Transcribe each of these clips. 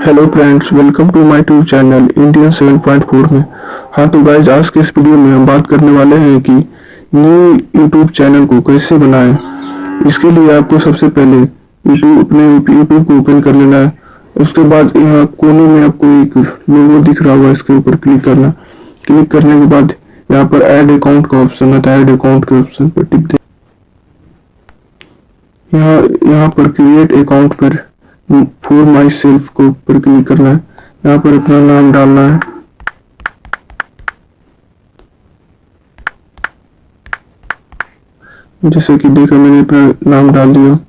Hello friends, welcome to my YouTube channel Indian 7.4 में। हाँ तो गाइज, आज के इस वीडियो में हम बात करने वाले हैं कि न्यू यूट्यूब चैनल को कैसे बनाएं। इसके लिए आपको सबसे पहले अपने यूट्यूब को ओपन कर लेना है। उसके बाद यहाँ कोने में आपको एक लोगो दिख रहा होगा, इसके ऊपर क्लिक करना। क्लिक करने के बाद यहाँ पर ऐड अकाउंट का ऑप्शन है, तो ऐड अकाउंट के ऑप्शन पर टिप दें। यहाँ पर क्रिएट अकाउंट पर फॉर माई सेल्फ को पर क्लिक करना है। यहाँ पर अपना नाम डालना है। जैसे कि देखा, मैंने अपना नाम डाल दिया।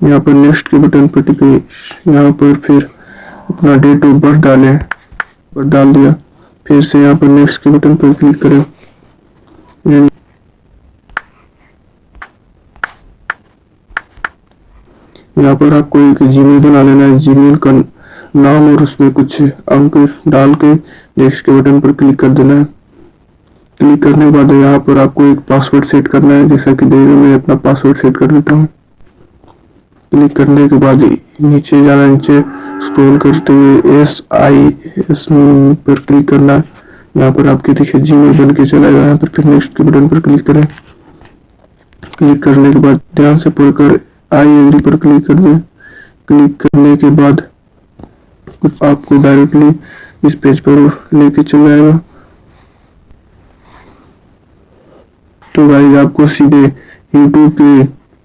यहाँ पर नेक्स्ट के बटन पर टिपे। यहाँ पर फिर अपना डेट ऑफ बर्थ डालें, बर्थ डाल दिया। फिर से यहाँ पर नेक्स्ट के बटन पर क्लिक करें। यहाँ पर आपको एक जीमेल बना लेना है। जीमेल का नाम और उसमें कुछ अंक डाल के नेक्स्ट के बटन पर क्लिक कर देना है। क्लिक करने के बाद यहाँ पर आपको एक पासवर्ड सेट करना है। जैसा कि देखो, मैं अपना पासवर्ड सेट कर देता हूँ। क्लिक करने के बाद नीचे जाना, नीचे स्क्रॉल करते हुए SIS पर क्लिक करना है। यहाँ पर आपके देखिए जीमेल बन के चला गया। यहाँ पर फिर नेक्स्ट के बटन पर क्लिक करें। क्लिक करने के बाद ध्यान से पढ़कर आई एग्री पर क्लिक कर दें। क्लिक करने के बाद आपको डायरेक्टली इस पेज पर लेके चल जाएगा। तो गाइस, आपको सीधे YouTube के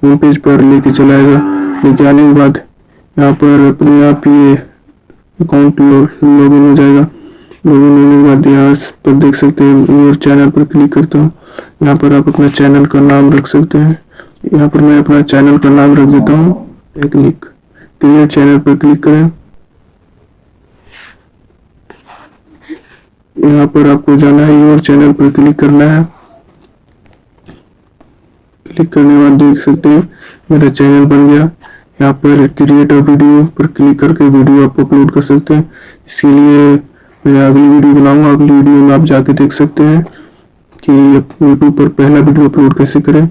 होम पेज पर लेके चलाएगा। लेके आने के बाद यहाँ पर अपने आप ये अकाउंट लॉगिन हो जाएगा। लॉगिन होने के बाद यहाँ पर देख सकते हैं, और चैनल पर क्लिक करता हूँ। यहाँ पर आप अपना चैनल का नाम रख सकते हैं। यहाँ पर मैं अपना चैनल का नाम रख देता हूँ टेक्निक। क्रिएट चैनल पर क्लिक करें। यहाँ पर आपको जाना है, योर चैनल पर क्लिक करना है। क्लिक करने के बाद देख सकते हैं मेरा चैनल बन गया। यहाँ पर क्रिएट अ वीडियो पर क्लिक करके वीडियो आप अपलोड कर सकते हैं। इसके लिए मैं अगली वीडियो बनाऊंगा। अगली वीडियो में आप जाके देख सकते हैं कि यूट्यूब पर पहला वीडियो अपलोड कैसे करें।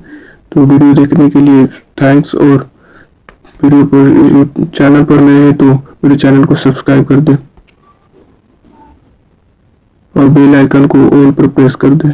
तो वीडियो देखने के लिए थैंक्स। और वीडियो पर चैनल पर नए हैं तो मेरे चैनल को सब्सक्राइब कर दें और बेल आइकन को ऑल पर प्रेस कर दें।